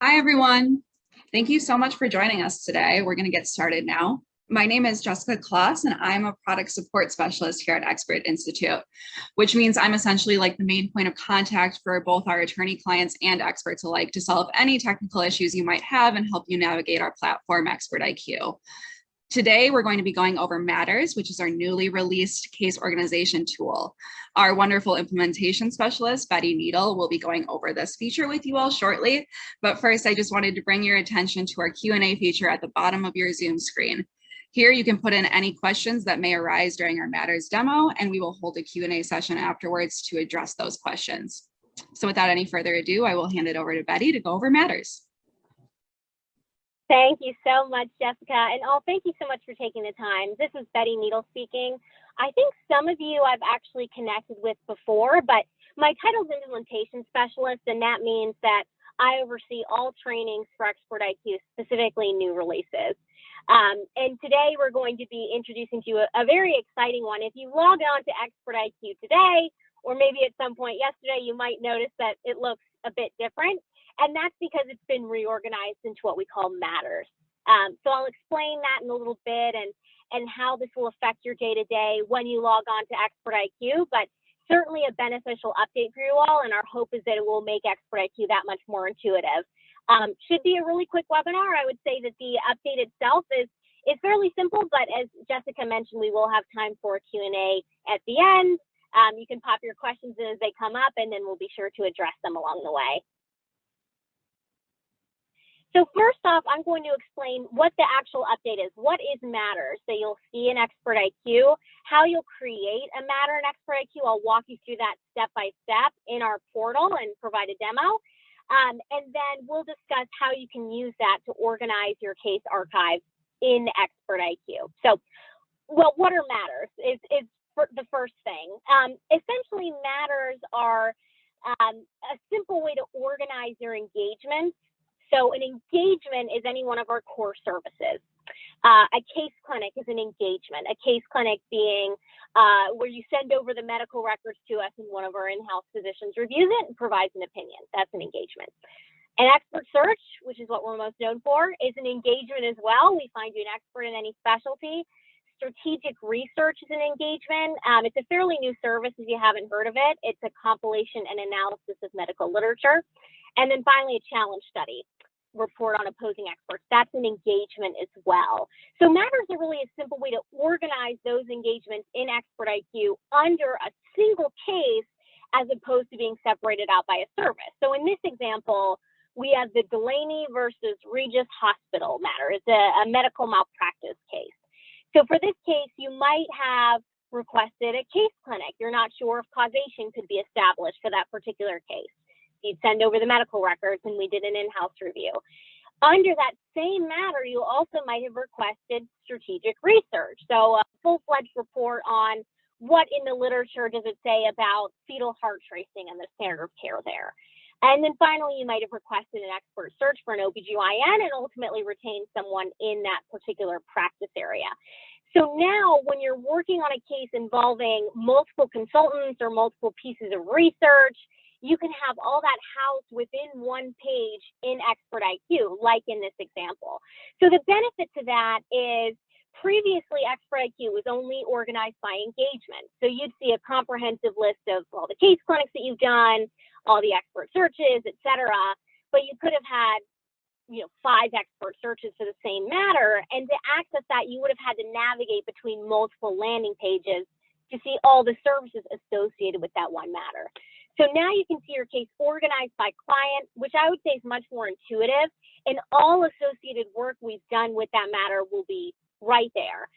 Hi, everyone. Thank you so much for joining us today. We're going to get started now. My name is Jessica Kloss, and I'm a product support specialist here at Expert Institute, which means I'm essentially like the main point of contact for both our attorney clients and experts alike to solve any technical issues you might have and help you navigate our platform, Expert IQ. Today, we're going to be going over Matters, which is our newly released case organization tool. Our wonderful implementation specialist, Bette Needle, will be going over this feature with you all shortly. But first, I just wanted to bring your attention to our Q&A feature at the bottom of your Zoom screen. Here, you can put in any questions that may arise during our Matters demo, and we will hold a Q&A session afterwards to address those questions. So without any further ado, I will hand it over to Bette to go over Matters. Thank you so much, Jessica. And thank you so much for taking the time. This is Bette Needle speaking. I think some of you I've actually connected with before, but my title is implementation specialist, and that means that I oversee all trainings for Expert IQ, specifically new releases. And today we're going to be introducing to you a very exciting one. If you log on to Expert IQ today, or maybe at some point yesterday, you might notice that it looks a bit different. And that's because it's been reorganized into what we call Matters. So I'll explain that in a little bit and how this will affect your day-to-day when you log on to Expert IQ, but certainly a beneficial update for you all. And our hope is that it will make Expert IQ that much more intuitive. Should be a really quick webinar. I would say that the update itself is fairly simple, but as Jessica mentioned, we will have time for a Q&A at the end. You can pop your questions in as they come up, and then we'll be sure to address them along the way. So first off, I'm going to explain what the actual update is. What is Matters that you'll see in Expert IQ, how you'll create a matter in Expert IQ. I'll walk you through that step by step in our portal and provide a demo. And then we'll discuss how you can use that to organize your case archive in Expert IQ. So, well, what are Matters? Is the first thing. Essentially, Matters are a simple way to organize your engagements. So an engagement is any one of our core services. A case clinic is an engagement. A case clinic being where you send over the medical records to us and one of our in-house physicians reviews it and provides an opinion. That's an engagement. An expert search, which is what we're most known for, is an engagement as well. We find you an expert in any specialty. Strategic research is an engagement. It's a fairly new service if you haven't heard of it. It's a compilation and analysis of medical literature. And then finally, a challenge study. Report on opposing experts. That's an engagement as well. So Matters are really a simple way to organize those engagements in Expert IQ under a single case as opposed to being separated out by a service. So in this example, we have the Delaney versus Regis Hospital matter. It's a medical malpractice case. So for this case, you might have requested a case clinic. You're not sure if causation could be established for that particular case. You'd send over the medical records and we did an in-house review. Under that same matter, you also might have requested strategic research. So a full-fledged report on what in the literature does it say about fetal heart tracing and the standard of care there. And then finally, you might have requested an expert search for an OBGYN and ultimately retained someone in that particular practice area. So now when you're working on a case involving multiple consultants or multiple pieces of research, you can have all that housed within one page in Expert IQ, like in this example. So the benefit to that is previously Expert IQ was only organized by engagement. So you'd see a comprehensive list of all the case clinics that you've done, all the expert searches, et cetera, but you could have had 5 expert searches for the same matter. And to access that, you would have had to navigate between multiple landing pages to see all the services associated with that one matter. So now you can see your case organized by client, which I would say is much more intuitive, and all associated work we've done with that matter will be right there.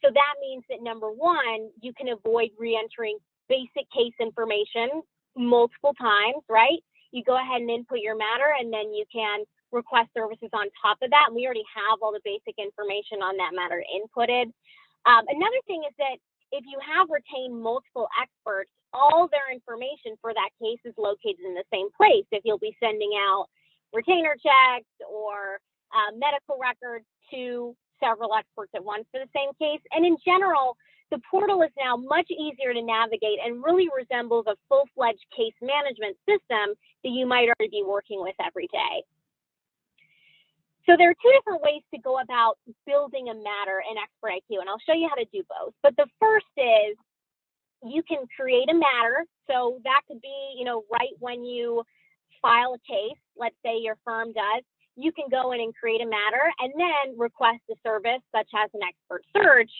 So that means that number one, you can avoid re-entering basic case information multiple times, right? You go ahead and input your matter, and then you can request services on top of that. And we already have all the basic information on that matter inputted. Another thing is that if you have retained multiple experts, all their information for that case is located in the same place. If you'll be sending out retainer checks or medical records to several experts at once for the same case. And in general, the portal is now much easier to navigate and really resembles a full-fledged case management system that you might already be working with every day. So there are two different ways to go about building a matter in Expert IQ, and I'll show you how to do both. But the first is you can create a matter. So that could be, right when you file a case, let's say your firm does, you can go in and create a matter and then request a service such as an expert search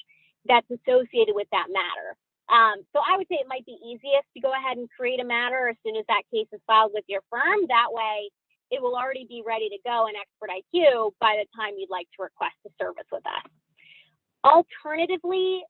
that's associated with that matter. So I would say it might be easiest to go ahead and create a matter as soon as that case is filed with your firm. That way, it will already be ready to go in Expert IQ by the time you'd like to request a service with us. Alternatively,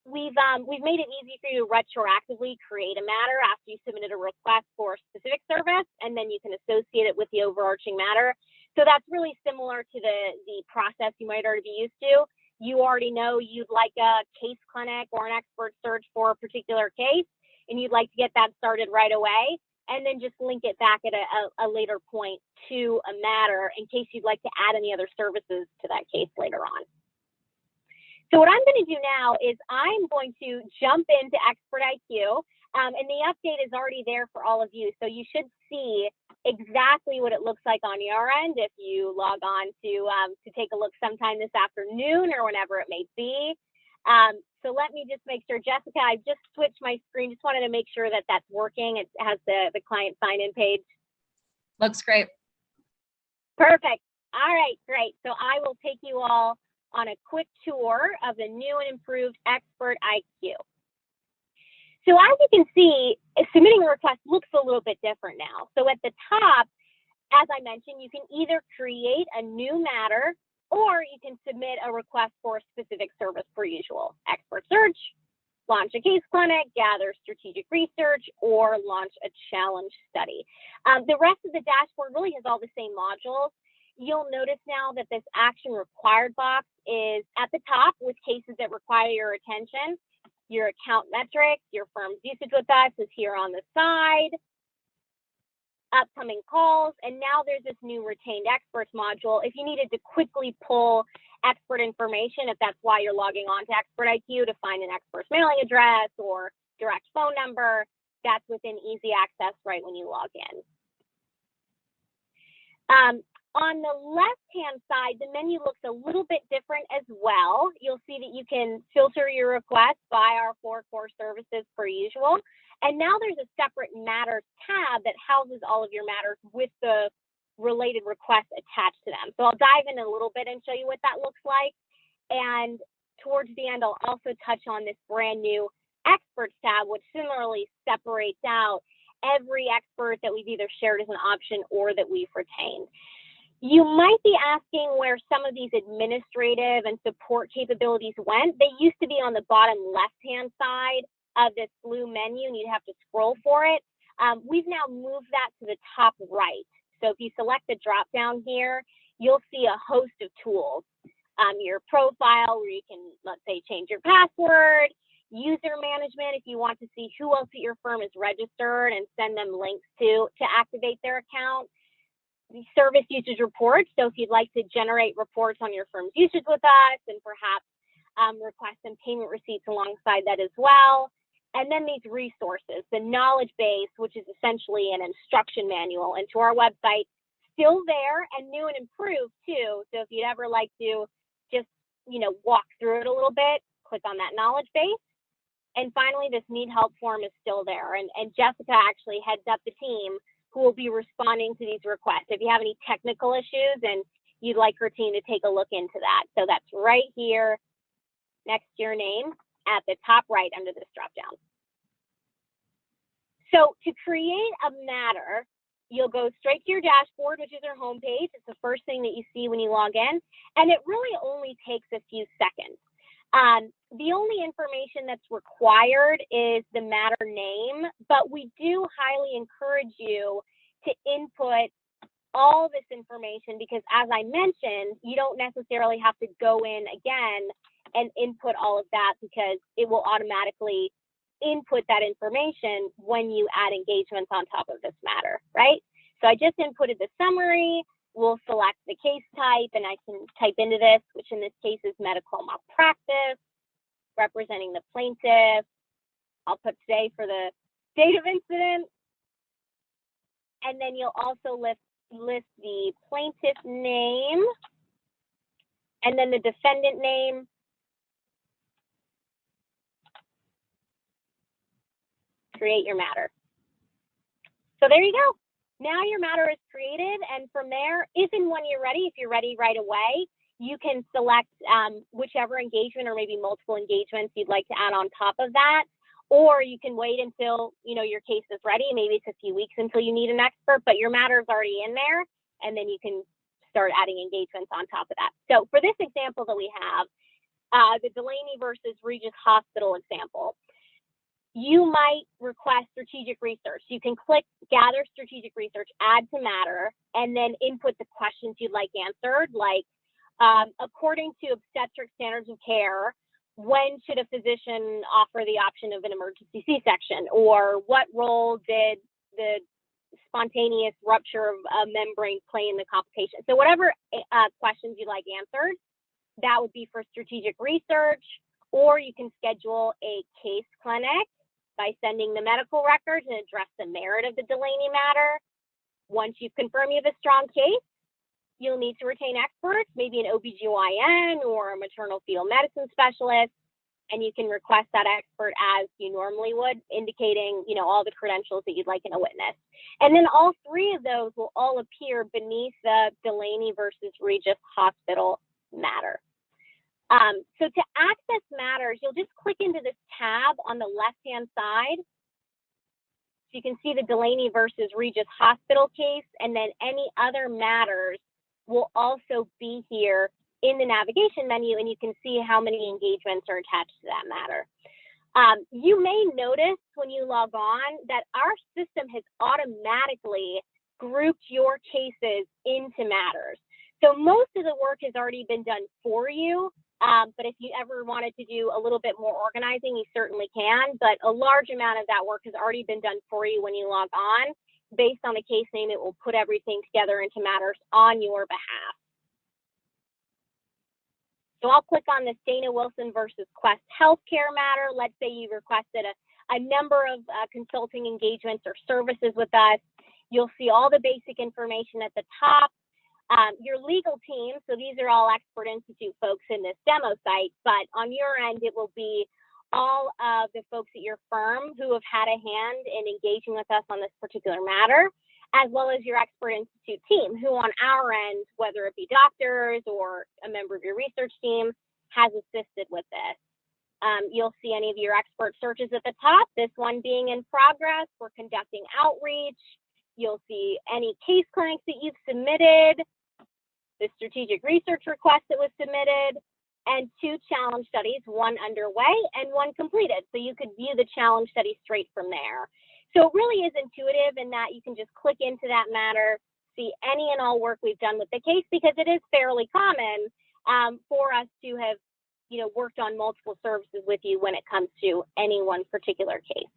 we've made it easy for you to retroactively create a matter after you submitted a request for a specific service, and then you can associate it with the overarching matter. So that's really similar to the process you might already be used to. You already know you'd like a case clinic or an expert search for a particular case, and you'd like to get that started right away, and then just link it back at a later point to a matter in case you'd like to add any other services to that case later on. So what I'm going to do now is I'm going to jump into Expert IQ, and the update is already there for all of you. So you should see exactly what it looks like on your end if you log on to take a look sometime this afternoon or whenever it may be. So let me just make sure, Jessica, I just switched my screen. Just wanted to make sure that that's working. It has the client sign-in page. Looks great. Perfect. All right, great. So I will take you all on a quick tour of the new and improved Expert IQ. So as you can see, submitting a request looks a little bit different now. So at the top, as I mentioned, you can either create a new matter or you can submit a request for a specific service per usual. Expert search, launch a case clinic, gather strategic research, or launch a challenge study. The rest of the dashboard really has all the same modules. You'll notice now that this action required box is at the top with cases that require your attention. Your account metrics, your firm's usage with us is here on the side. Upcoming calls, and now there's this new retained experts module. If you needed to quickly pull expert information, if that's why you're logging on to Expert IQ to find an expert's mailing address or direct phone number, that's within easy access right when you log in. On the left-hand side, the menu looks a little bit different as well. You'll see that you can filter your requests by our 4 core services per usual. And now there's a separate matters tab that houses all of your matters with the related requests attached to them. So I'll dive in a little bit and show you what that looks like. And towards the end, I'll also touch on this brand new experts tab, which similarly separates out every expert that we've either shared as an option or that we've retained. You might be asking where some of these administrative and support capabilities went. They used to be on the bottom left-hand side of this blue menu, and you'd have to scroll for it. We've now moved that to the top right. So if you select the drop-down here, you'll see a host of tools. Your profile, where you can, let's say, change your password, user management, if you want to see who else at your firm is registered and send them links to activate their account. The service usage reports. So if you'd like to generate reports on your firm's usage with us and perhaps request some payment receipts alongside that as well. And then these resources, the knowledge base, which is essentially an instruction manual into our website, still there and new and improved too. So if you'd ever like to just, walk through it a little bit, click on that knowledge base. And finally, this need help form is still there. And Jessica actually heads up the team who will be responding to these requests. If you have any technical issues and you'd like her team to take a look into that. So that's right here next to your name at the top right under this dropdown. So to create a matter, you'll go straight to your dashboard, which is our homepage. It's the first thing that you see when you log in, and it really only takes a few seconds. The only information that's required is the matter name, but we do highly encourage you to input all this information because, as I mentioned, you don't necessarily have to go in again and input all of that because it will automatically input that information when you add engagements on top of this matter, right? So I just inputted the summary. We'll select the case type, and I can type into this, which in this case is medical malpractice, representing the plaintiff. I'll put today for the date of incident. And then you'll also list the plaintiff name and then the defendant name. Create your matter. So there you go. Now your matter is created, and from there, if and when you're ready, if you're ready right away, you can select whichever engagement or maybe multiple engagements you'd like to add on top of that, or you can wait until your case is ready. Maybe it's a few weeks until you need an expert, but your matter is already in there, and then you can start adding engagements on top of that. So for this example that we have, the Delaney versus Regis Hospital example, you might request strategic research. You can click gather strategic research, add to matter, and then input the questions you'd like answered, like according to obstetric standards of care, when should a physician offer the option of an emergency C-section? Or what role did the spontaneous rupture of a membrane play in the complication? So whatever questions you'd like answered, that would be for strategic research. Or you can schedule a case clinic by sending the medical records and address the merit of the Delaney matter. Once you've confirmed you have a strong case, you'll need to retain experts, maybe an OBGYN or a maternal fetal medicine specialist, and you can request that expert as you normally would, indicating, all the credentials that you'd like in a witness. And then all three of those will all appear beneath the Delaney versus Regis Hospital matter. So to access matters, you'll just click into this tab on the left-hand side. So you can see the Delaney versus Regis Hospital case, and then any other matters will also be here in the navigation menu, and you can see how many engagements are attached to that matter. You may notice when you log on that our system has automatically grouped your cases into matters. So most of the work has already been done for you, but if you ever wanted to do a little bit more organizing, you certainly can, but a large amount of that work has already been done for you when you log on. Based on the case name, it will put everything together into matters on your behalf. So I'll click on this Dana Wilson versus Quest Healthcare matter. Let's say you requested a number of consulting engagements or services with us. You'll see all the basic information at the top. Your legal team, so these are all Expert Institute folks in this demo site, but on your end, it will be all of the folks at your firm who have had a hand in engaging with us on this particular matter, as well as your Expert Institute team, who on our end, whether it be doctors or a member of your research team, has assisted with this. You'll see any of your expert searches at the top, this one being in progress. We're conducting outreach. You'll see any case clinics that you've submitted, the strategic research request that was submitted, and 2 challenge studies, one underway and one completed. So you could view the challenge study straight from there. So it really is intuitive in that you can just click into that matter, see any and all work we've done with the case, because it is fairly common for us to have, worked on multiple services with you when it comes to any one particular case.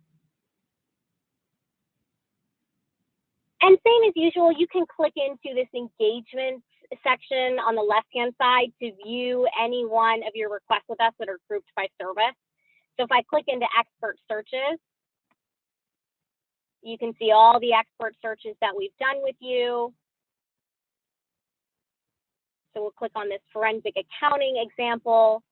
And same as usual, you can click into this engagement section on the left-hand side to view any one of your requests with us that are grouped by service. So if I click into expert searches, you can see all the expert searches that we've done with you. So we'll click on this forensic accounting example,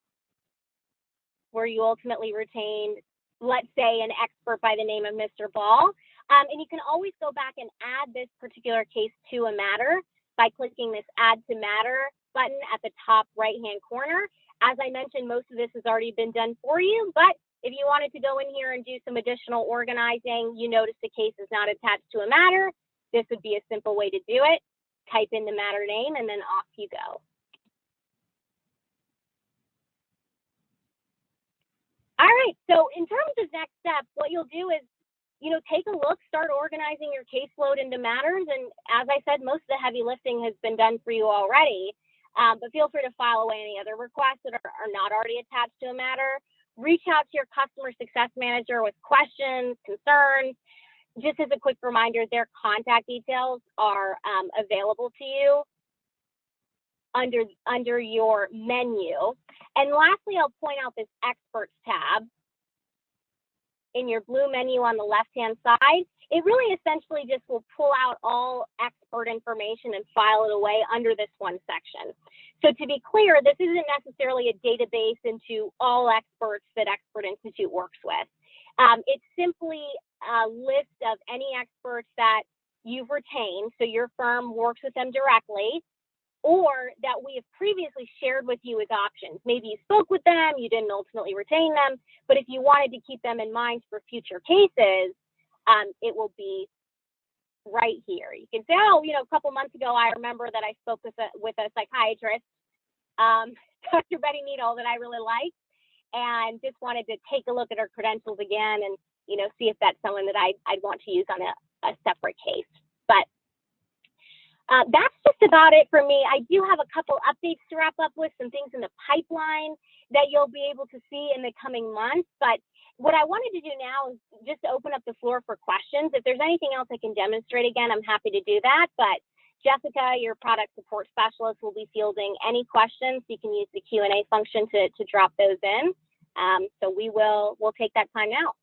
where you ultimately retained, let's say, an expert by the name of Mr. Ball. And you can always go back and add this particular case to a matter by clicking this Add to Matter button at the top right-hand corner. As I mentioned, most of this has already been done for you, but if you wanted to go in here and do some additional organizing, you notice the case is not attached to a matter, this would be a simple way to do it. Type in the matter name, and then off you go. All right, so in terms of next steps, what you'll do is, take a look, start organizing your caseload into matters. And as I said, most of the heavy lifting has been done for you already, but feel free to file away any other requests that are not already attached to a matter. Reach out to your customer success manager with questions, concerns. Just as a quick reminder, their contact details are available to you under your menu. And lastly, I'll point out this experts tab. in your blue menu on the left-hand side, it really essentially just will pull out all expert information and file it away under this one section. So to be clear, this isn't necessarily a database into all experts that Expert Institute works with. It's simply a list of any experts that you've retained, so your firm works with them directly, or that we have previously shared with you as options. Maybe you spoke with them, you didn't ultimately retain them, but if you wanted to keep them in mind for future cases, it will be right here. You can say, oh, you know, a couple months ago, I remember that I spoke with a psychiatrist, Dr. Bette Needle, that I really liked, and just wanted to take a look at her credentials again and, you know, see if that's someone that I'd want to use on a separate case. But that's just about it for me. I do have a couple updates to wrap up with, some things in the pipeline that you'll be able to see in the coming months. But what I wanted to do now is just open up the floor for questions. If there's anything else I can demonstrate again, I'm happy to do that. But Jessica, your product support specialist, will be fielding any questions. You can use the Q&A function to drop those in. So we'll take that time now.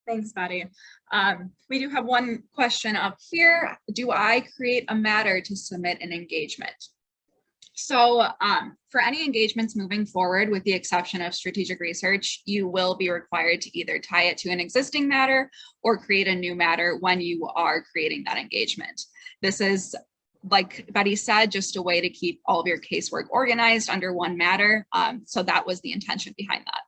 Thanks, Bette. We do have one question up here. Do I create a matter to submit an engagement? So for any engagements moving forward, with the exception of strategic research, you will be required to either tie it to an existing matter or create a new matter when you are creating that engagement. This is, like Bette said, just a way to keep all of your casework organized under one matter. So that was the intention behind that.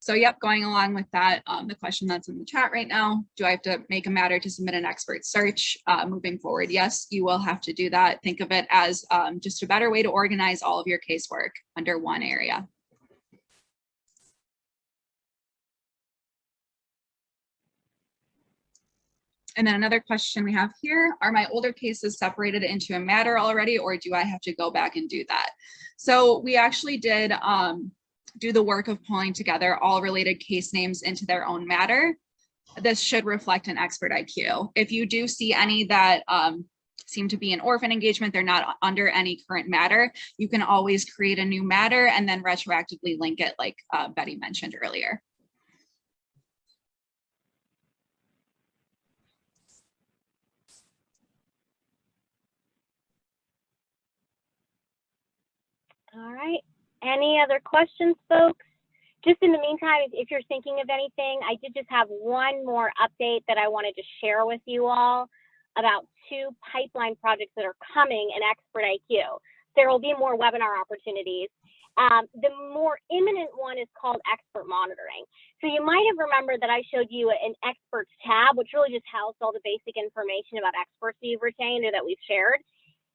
So yep, going along with that, the question that's in the chat right now, do I have to make a matter to submit an expert search moving forward? Yes, you will have to do that. Think of it as just a better way to organize all of your casework under one area. And then another question we have here, are my older cases separated into a matter already, or do I have to go back and do that? So we actually did do the work of pulling together all related case names into their own matter. This should reflect an expert IQ. If you do see any that seem to be an orphan engagement, they're not under any current matter, you can always create a new matter and then retroactively link it, like Bette mentioned earlier. All right. Any other questions, folks? Just in the meantime, if you're thinking of anything, I did just have one more update that I wanted to share with you all about 2 pipeline projects that are coming in Expert IQ. There will be more webinar opportunities. The more imminent one is called Expert Monitoring. So you might have remembered that I showed you an Experts tab, which really just housed all the basic information about experts that you've retained or that we've shared.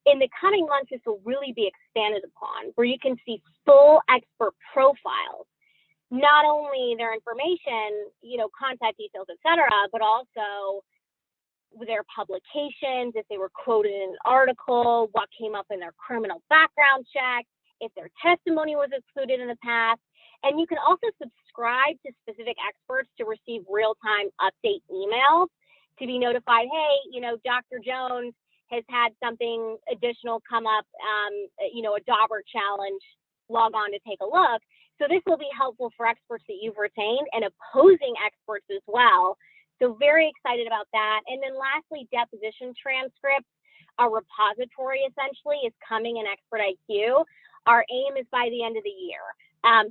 In the coming months, this will really be expanded upon, where you can see full expert profiles, not only their information, you know, contact details, et cetera, but also their publications, if they were quoted in an article, what came up in their criminal background check, if their testimony was excluded in the past. And you can also subscribe to specific experts to receive real-time update emails to be notified, hey, you know, Dr. Jones has had something additional come up, you know, a dauber challenge, log on to take a look. So this will be helpful for experts that you've retained and opposing experts as well. So very excited about that. And then lastly, deposition transcripts, our repository essentially is coming in Expert IQ. Our aim is by the end of the year.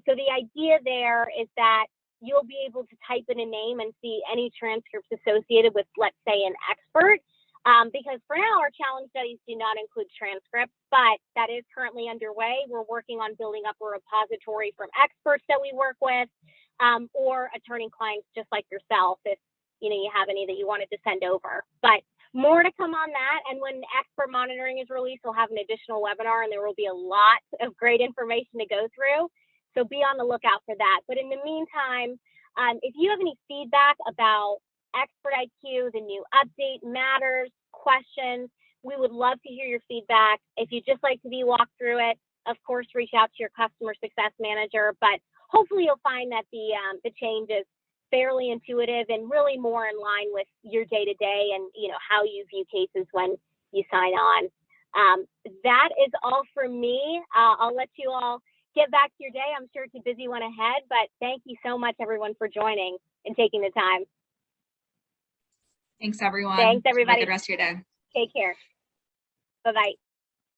So the idea there is that you'll be able to type in a name and see any transcripts associated with, let's say, an expert. Because for now, our challenge studies do not include transcripts, but that is currently underway. We're working on building up a repository from experts that we work with, or attorney clients just like yourself, if you know you have any that you wanted to send over. But more to come on that. And when expert monitoring is released, we'll have an additional webinar, and there will be a lot of great information to go through. So be on the lookout for that. But in the meantime, if you have any feedback about Expert IQ, the new update, matters, questions, we would love to hear your feedback. If you'd just like to be walked through it, of course, reach out to your customer success manager, but hopefully you'll find that the changes fairly intuitive and really more in line with your day-to-day and, you know, how you view cases when you sign on. That is all for me. I'll let you all get back to your day. I'm sure it's a busy one ahead, but thank you so much, everyone, for joining and taking the time. Thanks, everyone. Thanks, everybody. Have a good rest of your day. Take care. Bye-bye.